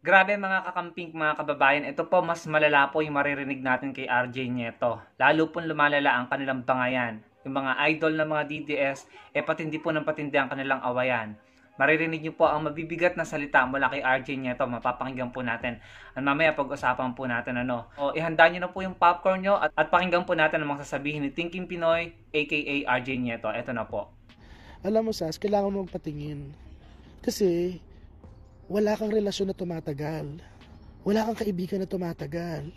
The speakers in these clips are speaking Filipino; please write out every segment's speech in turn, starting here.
Grabe mga kakamping, mga kababayan, ito po mas malala po yung maririnig natin kay RJ Nieto. Lalo pong lumalala ang kanilang bangayan. Yung mga idol na mga DDS, patindi po ng patindi ang kanilang awayan. Maririnig niyo po ang mabibigat na salita mula kay RJ Nieto, mapapakinggan po natin. At mamaya pag-usapan po natin ihanda niyo na po yung popcorn niyo at pakinggan po natin ang mga sasabihin ni Thinking Pinoy, aka RJ Nieto. Ito na po. Alam mo, Sas, kailangan mo magpatingin. Kasi, wala kang relasyon na tumatagal. Wala kang kaibigan na tumatagal.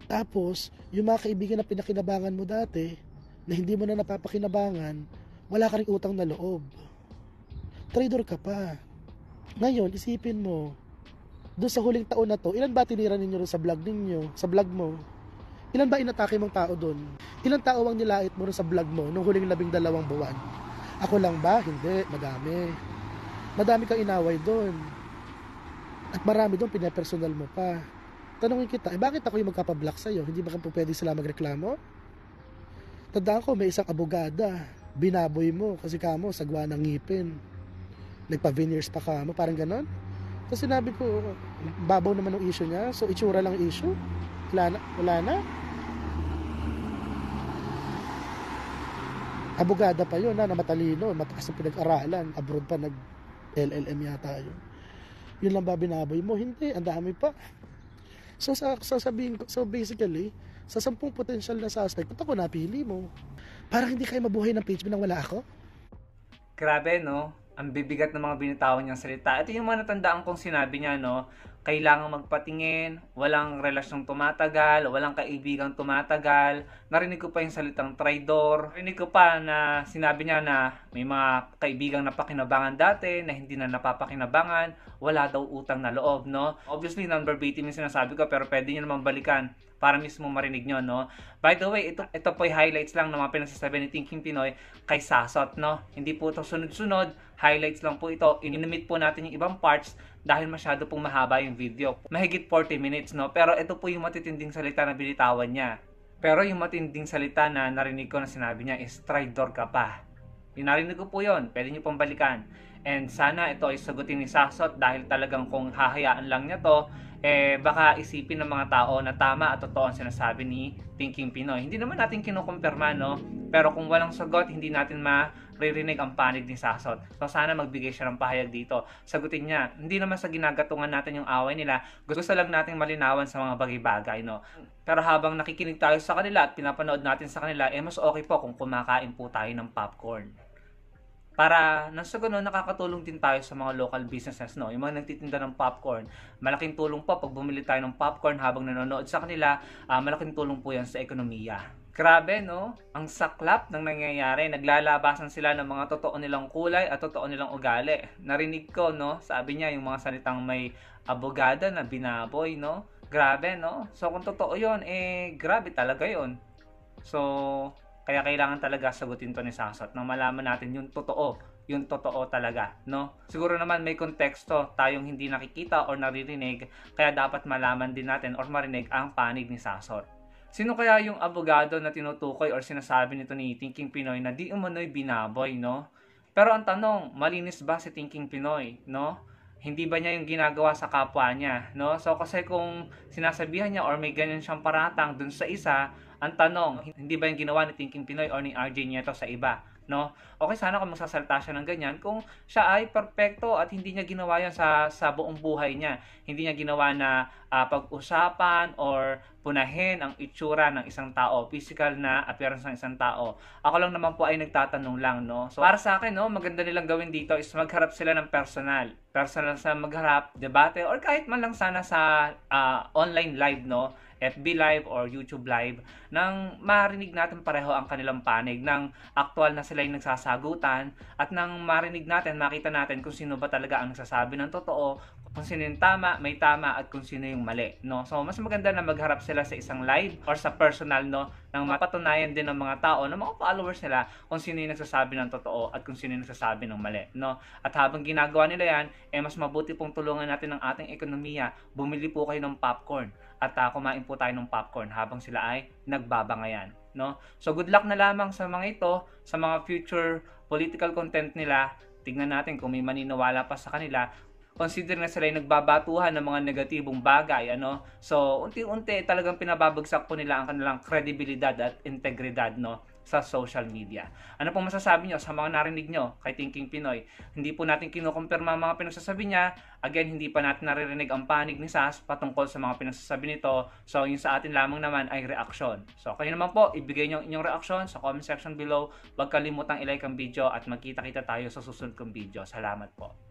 Tapos, yung mga kaibigan na pinakinabangan mo dati, na hindi mo na napapakinabangan, wala ka ring utang na loob. Trader ka pa. Ngayon, isipin mo, doon sa huling taon na to, ilan ba tinira ninyo rin sa vlog ninyo, sa vlog mo? Ilan ba inatake mong tao doon? Ilan tao ang nilait mo rin sa vlog mo nung huling 12 buwan? Ako lang ba? Hindi, madami. Madami kang inaway doon. At marami doon pinapersonal mo pa. Tanungin kita, bakit ako yung magkapablock sa'yo? Hindi ba kang pwede sila magreklamo? Tandaan ko, may isang abogada. Binaboy mo kasi kamo, sagwa ng ngipin. Nagpa-veneers pa kamo, parang ganon. Tapos sinabi ko, babaw naman ng issue niya. So, itsura lang issue. Wala na. Abogada pa yun na matalino, mataas ang pinag-aralan, abroad pa nag-LLM yata yun. Yun lang ba binaboy mo? Hindi, ang dami pa. So sasabihin ko, so basically, sa 10 potential na suspect, ba't ako napili mo? Parang hindi kayo mabuhay ng page nang wala ako? Grabe, no? Ang bibigat ng mga binitawan niyang salita. Ito yung mga natandaan kong sinabi niya, no? Kailangan magpatingin, walang relasyong tumatagal, walang kaibigang tumatagal. Narinig ko pa yung salitang traidor. Narinig ko pa na sinabi niya na may mga kaibigang napakinabangan dati na hindi na napapakinabangan. Wala daw utang na loob, no? Obviously, non-verbatim yung sinasabi ko, pero pwede niyo naman balikan para mismo marinig nyo, no? By the way, ito po yung highlights lang ng mga pinagsasabi ni Thinking Pinoy kay Sasot, no? Hindi po ito sunod-sunod, highlights lang po ito. Inimit po natin yung ibang parts dahil masyado pong mahaba yung video. Mahigit 40 minutes, no? Pero ito po yung matitinding salita na binitawan niya. Pero yung matinding salita na narinig ko na sinabi niya is, traidor ka pa. Yung narinig ko po yun, pwede nyo pong balikan. And sana ito ay sagutin ni Sasot dahil talagang kung hahayaan lang niya to, baka isipin ng mga tao na tama at totoo ang sinasabi ni Thinking Pinoy. Hindi naman natin kinukumpirma, no? Pero kung walang sagot, hindi natin maririnig ang panig ni Sasot. So sana magbigay siya ng pahayag dito. Sagutin niya. Hindi naman sa ginagatungan natin yung away nila. Gusto lang natin malinawan sa mga bagay-bagay, no? Pero habang nakikinig tayo sa kanila at pinapanood natin sa kanila, mas okay po kung kumakain po tayo ng popcorn. Para nang sa ganun, nakakatulong din tayo sa mga local businesses, no? Yung mga nagtitinda ng popcorn, malaking tulong po pag bumili tayo ng popcorn habang nanonood sa kanila, malaking tulong po yan sa ekonomiya. Grabe, no? Ang saklap ng nangyayari. Naglalabasan sila ng mga totoo nilang kulay at totoo nilang ugali. Narinig ko, no? Sabi niya, yung mga salitang may abogada na binaboy, no? Grabe, no? So, kung totoo yun, grabe talaga yun. So, kaya kailangan talaga sagutin to ni Sasot nang malaman natin yung totoo talaga, no? Siguro naman may konteksto tayong hindi nakikita or naririnig, kaya dapat malaman din natin or marinig ang panig ni Sasot. Sino kaya yung abogado na tinutukoy or sinasabi nito ni Thinking Pinoy na di umano'y binaboy, no? Pero ang tanong, malinis ba si Thinking Pinoy, no? Hindi ba niya yung ginagawa sa kapwa niya, no? So kasi kung sinasabihan niya or may ganyan siyang paratang dun sa isa, ang tanong, hindi ba yung ginawa ni Thinking Pinoy or ni RJ Nieto sa iba, no? Okay, sana kung magsasalita siya ng ganyan, kung siya ay perfecto at hindi niya ginawa yan sa buong buhay niya. Hindi niya ginawa na pag-usapan or punahin ang itsura ng isang tao, physical na appearance ng isang tao. Ako lang naman po ay nagtatanong lang, no? So, para sa akin, no, maganda nilang gawin dito is magharap sila ng personal. Personal sa magharap, debate, or kahit man lang sana sa online live, no? FB Live or YouTube Live nang marinig natin pareho ang kanilang panig, nang aktual na sila yung nagsasagutan at nang marinig natin, makita natin kung sino ba talaga ang nagsasabi ng totoo, kung sino yung tama, may tama at kung sino yung mali, no? So mas maganda na magharap sila sa isang live or sa personal, no, nang mapatunayan din ng mga tao, ng mga followers nila kung sino yung nagsasabi ng totoo at kung sino yung nagsasabi ng mali, no? At habang ginagawa nila yan, mas mabuti pong tulungan natin ang ating ekonomiya. Bumili po kayo ng popcorn at kumain po tayo ng popcorn habang sila ay nagbabangayan, no? So good luck na lamang sa mga ito, sa mga future political content nila. Tignan natin kung may maniniwala pa sa kanila. consider na sila ay nagbabatuhan ng mga negatibong bagay, ano. So, unti-unti talagang pinababagsak po nila ang kanilang kredibilidad at integridad, no, sa social media. Ano pong masasabi nyo sa mga narinig nyo kay Thinking Pinoy? Hindi po natin kinukumpirma ang mga pinagsasabi niya. Again, hindi pa natin naririnig ang panig ni Sas patungkol sa mga pinagsasabi nito. So, yung sa atin lamang naman ay reaksyon. So, kayo naman po, ibigay nyo inyong reaksyon sa comment section below. Huwag kalimutang i-like ang video at magkita-kita tayo sa susunod kong video. Salamat po.